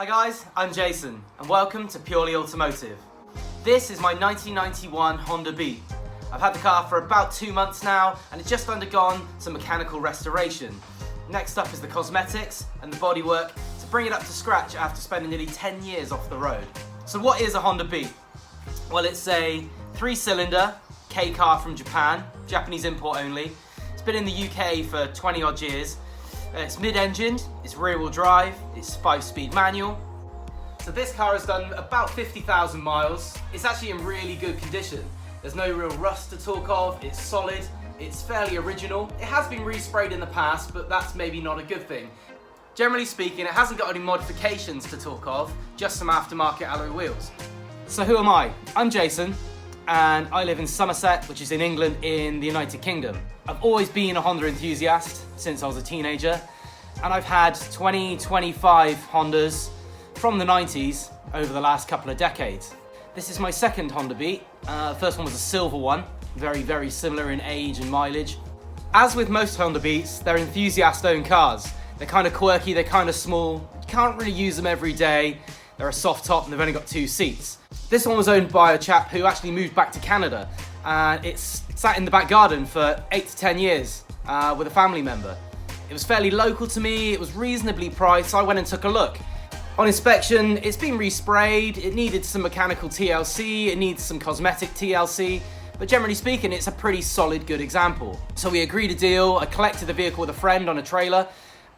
Hi guys, I'm Jason and welcome to Purely Automotive. This is my 1991 Honda Beat. I've had the car for about 2 months now and it's just undergone some mechanical restoration. Next up is the cosmetics and the bodywork to bring it up to scratch after spending nearly 10 years off the road. So what is a Honda Beat? Well, it's a 3-cylinder Kei car from Japan, Japanese import only. It's been in the UK for 20 odd years. It's mid-engined, it's rear-wheel drive, it's 5-speed manual. So this car has done about 50,000 miles. It's actually in really good condition. There's no real rust to talk of, it's solid, it's fairly original. It has been resprayed in the past, but that's maybe not a good thing. Generally speaking, it hasn't got any modifications to talk of, just some aftermarket alloy wheels. So who am I? I'm Jason, and I live in Somerset, which is in England in the United Kingdom. I've always been a Honda enthusiast since I was a teenager, and I've had 25 Hondas from the 90s over the last couple of decades. This is my second Honda Beat. First one was a silver one, very similar in age and mileage. As with most Honda Beats, they're enthusiast-owned cars. They're kind of quirky, they're kind of small, you can't really use them every day. They're a soft top and they've only got 2 seats. This one was owned by a chap who actually moved back to Canada, and it's sat in the back garden for 8 to 10 years with a family member. It was fairly local to me, it was reasonably priced, so I went and took a look. On inspection, it's been resprayed, it needed some mechanical TLC, it needs some cosmetic TLC, but generally speaking, it's a pretty solid, good example. So we agreed a deal, I collected the vehicle with a friend on a trailer,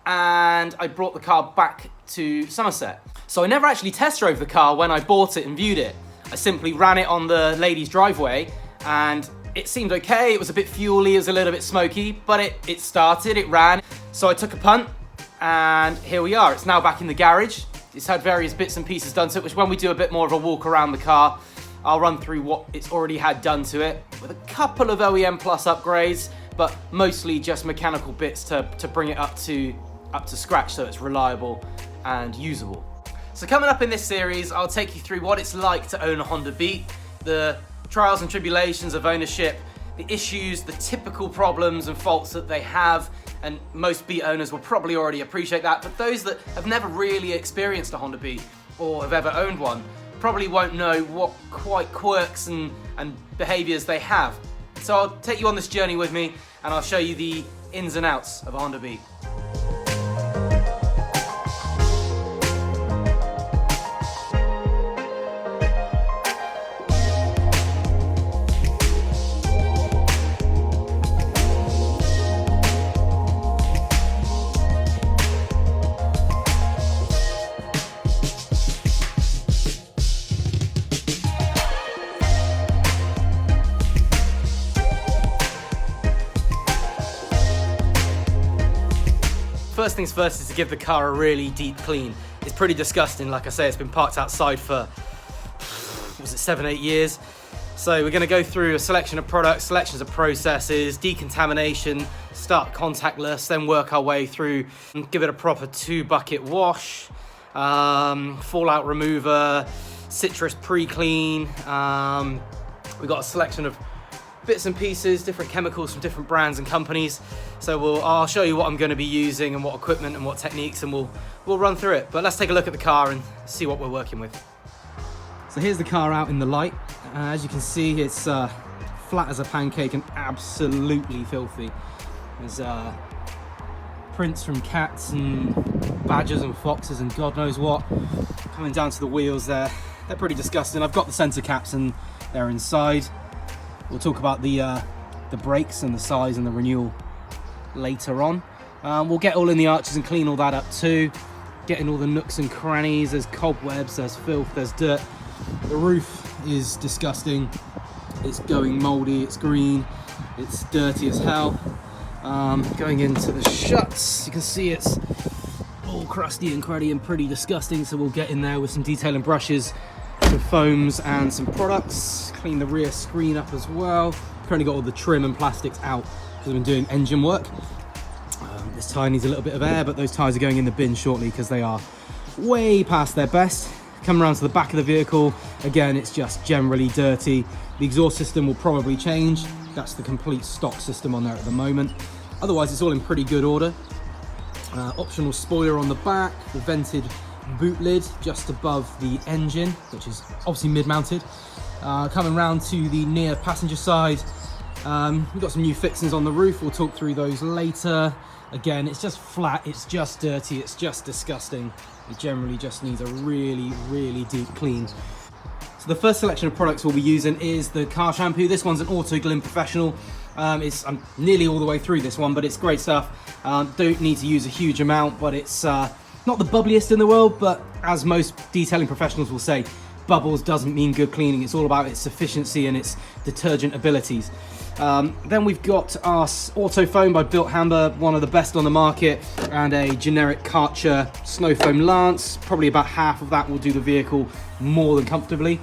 and I brought the car back to Somerset. So I never actually test drove the car when I bought it and viewed it. I simply ran it on the lady's driveway and it seemed okay. It was a bit fuely, it was a little bit smoky, but it started, it ran. So I took a punt and here we are. It's now back in the garage. It's had various bits and pieces done to it, which when we do a bit more of a walk around the car, I'll run through what it's already had done to it with a couple of OEM Plus upgrades, but mostly just mechanical bits to bring it up to scratch so it's reliable and usable. So coming up in this series, I'll take you through what it's like to own a Honda Beat, the trials and tribulations of ownership, the issues, the typical problems and faults that they have, and most Beat owners will probably already appreciate that, but those that have never really experienced a Honda Beat or have ever owned one probably won't know what quite quirks and behaviours they have. So I'll take you on this journey with me and I'll show you the ins and outs of a Honda Beat. First things first is to give the car a really deep clean. It's pretty disgusting, like I say, it's been parked outside for, was it 7-8 years? So we're gonna go through a selection of products, selections of processes, decontamination, start contactless, then work our way through and give it a proper 2-bucket wash, fallout remover, citrus pre-clean. We've got a selection of bits and pieces, different chemicals from different brands and companies. So I'll show you what I'm going to be using and what equipment and what techniques, and we'll run through it. But let's take a look at the car and see what we're working with. So here's the car out in the light. As you can see, it's flat as a pancake and absolutely filthy. There's prints from cats and badgers and foxes and God knows what coming down to the wheels there. They're pretty disgusting. I've got the sensor caps and they're inside. We'll talk about the brakes and the size and the renewal later on. We'll get all in the arches and clean all that up too. Getting all the nooks and crannies. There's cobwebs, there's filth, there's dirt. The roof is disgusting. It's going mouldy, it's green, it's dirty as hell. Going into the shuts, you can see it's all crusty and cruddy and pretty disgusting, so we'll get in there with some detailing brushes, some foams and some products. Clean the rear screen up as well. Currently got all the trim and plastics out because I've been doing engine work. This tyre needs a little bit of air, but those tyres are going in the bin shortly because they are way past their best. Come around to the back of the vehicle, again it's just generally dirty. The exhaust system will probably change. That's the complete stock system on there at the moment. Otherwise it's all in pretty good order. Optional spoiler on the back, the vented boot lid just above the engine, which is obviously mid-mounted. Coming round to the near passenger side, we've got some new fixings on the roof. We'll talk through those later. Again, it's just flat, it's just dirty, it's just disgusting. It generally just needs a really, really deep clean. So the first selection of products we'll be using is the car shampoo. This one's an Automotive Professional. I'm nearly all the way through this one, but it's great stuff. Don't need to use a huge amount, but it's not the bubbliest in the world, but as most detailing professionals will say, bubbles doesn't mean good cleaning. It's all about its efficiency and its detergent abilities. Then we've got our Auto Foam by Built Hamber, one of the best on the market, and a generic Karcher Snow Foam Lance. Probably about half of that will do the vehicle more than comfortably.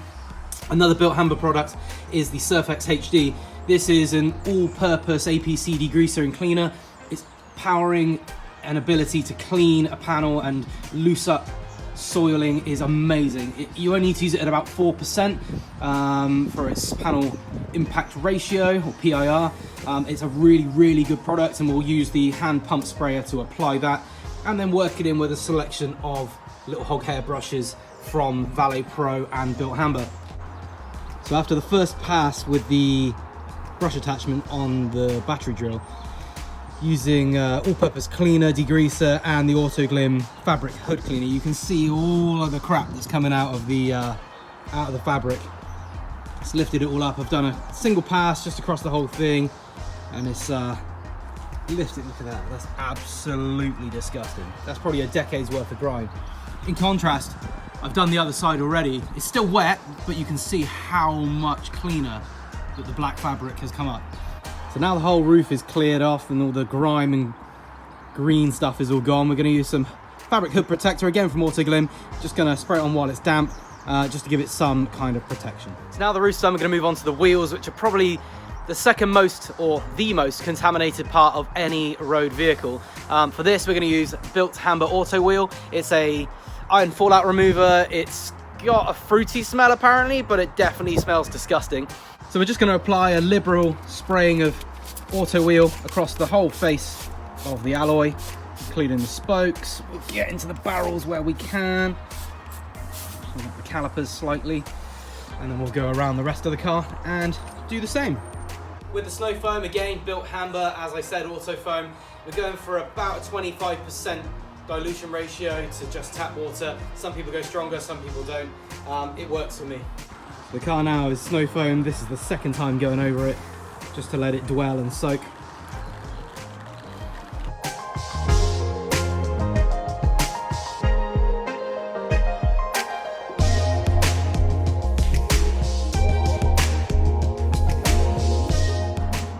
Another Built Hamber product is the Surfex HD. This is an all-purpose APC degreaser and cleaner. It's powering an ability to clean a panel and loose up soiling is amazing. You only need to use it at about 4% for its panel impact ratio, or PIR. It's a really, really good product, and we'll use the hand pump sprayer to apply that, and then work it in with a selection of little hog hair brushes from Valet Pro and Built Hamber. So after the first pass with the brush attachment on the battery drill, using all-purpose cleaner, degreaser, and the Autoglim fabric hood cleaner, you can see all of the crap that's coming out of the fabric. It's lifted it all up. I've done a single pass just across the whole thing, and it's lifted. Look at that. That's absolutely disgusting. That's probably a decade's worth of grime. In contrast, I've done the other side already. It's still wet, but you can see how much cleaner that the black fabric has come up. So now the whole roof is cleared off and all the grime and green stuff is all gone. We're going to use some fabric hood protector again from Autoglim. Just going to spray it on while it's damp, just to give it some kind of protection. So now the roof's done, we're going to move on to the wheels, which are probably the second most, or the most contaminated part of any road vehicle. For this, we're going to use Built Hamber Auto Wheel. It's a iron fallout remover. It's got a fruity smell apparently, but it definitely smells disgusting. So we're just going to apply a liberal spraying of Auto Wheel across the whole face of the alloy, including the spokes. We'll get into the barrels where we can, pull up the calipers slightly, and then we'll go around the rest of the car and do the same. With the Snow Foam, again, Built Hamber, as I said, Auto Foam, we're going for about a 25% dilution ratio to just tap water. Some people go stronger, some people don't. It works for me. The car now is Snow Foam. This is the second time going over it, just to let it dwell and soak.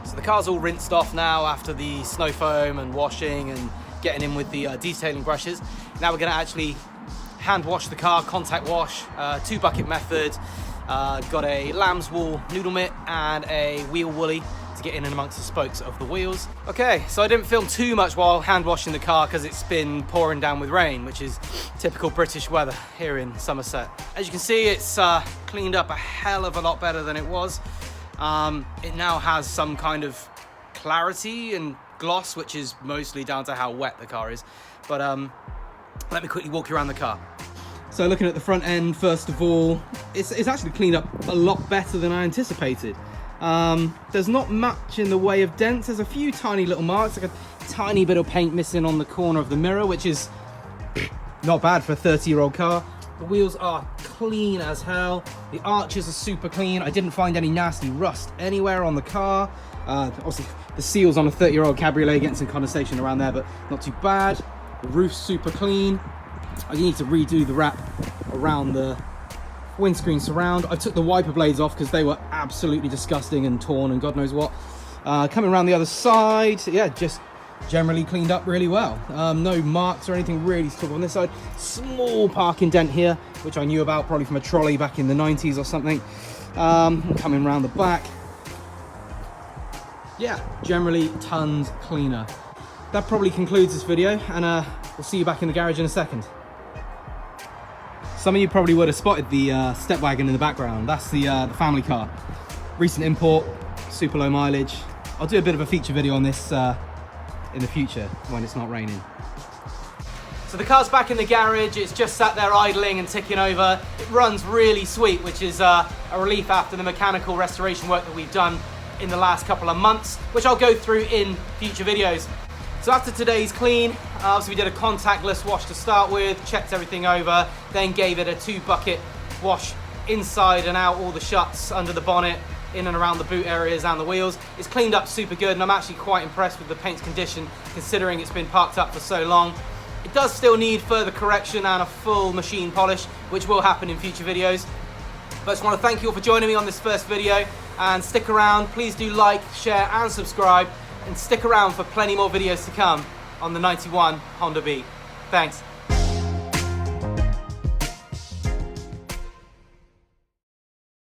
So the car's all rinsed off now after the Snow Foam and washing and getting in with the detailing brushes. Now we're going to actually hand wash the car, contact wash, 2-bucket method. Got a lamb's wool noodle mitt and a wheel woolly to get in and amongst the spokes of the wheels. Okay, so I didn't film too much while hand washing the car because it's been pouring down with rain, which is typical British weather here in Somerset. As you can see, it's cleaned up a hell of a lot better than it was. It now has some kind of clarity and gloss, which is mostly down to how wet the car is. But let me quickly walk you around the car. So looking at the front end, first of all, it's actually cleaned up a lot better than I anticipated. There's not much in the way of dents. There's a few tiny little marks, like a tiny bit of paint missing on the corner of the mirror, which is not bad for a 30-year-old car. The wheels are clean as hell. The arches are super clean. I didn't find any nasty rust anywhere on the car. Obviously, the seals on a 30-year-old cabriolet getting some condensation around there, but not too bad. The roof's super clean. I need to redo the wrap around the windscreen surround. I took the wiper blades off because they were absolutely disgusting and torn and God knows what. Coming around the other side, yeah, just generally cleaned up really well. No marks or anything really to talk on this side. Small parking dent here, which I knew about probably from a trolley back in the 90s or something. Coming around the back, yeah, generally tons cleaner. That probably concludes this video, and we'll see you back in the garage in a second. Some of you probably would have spotted the step wagon in the background. That's the family car. Recent import, super low mileage. I'll do a bit of a feature video on this in the future when it's not raining. So the car's back in the garage, it's just sat there idling and ticking over. It runs really sweet, which is a relief after the mechanical restoration work that we've done in the last couple of months, which I'll go through in future videos. So after today's clean, obviously we did a contactless wash to start with, checked everything over, then gave it a 2-bucket wash inside and out, all the shuts under the bonnet, in and around the boot areas and the wheels. It's cleaned up super good, and I'm actually quite impressed with the paint's condition considering it's been parked up for so long. It does still need further correction and a full machine polish, which will happen in future videos. But I just want to thank you all for joining me on this first video, and stick around. Please do like, share and subscribe, and stick around for plenty more videos to come on the 91 Honda Beat. Thanks.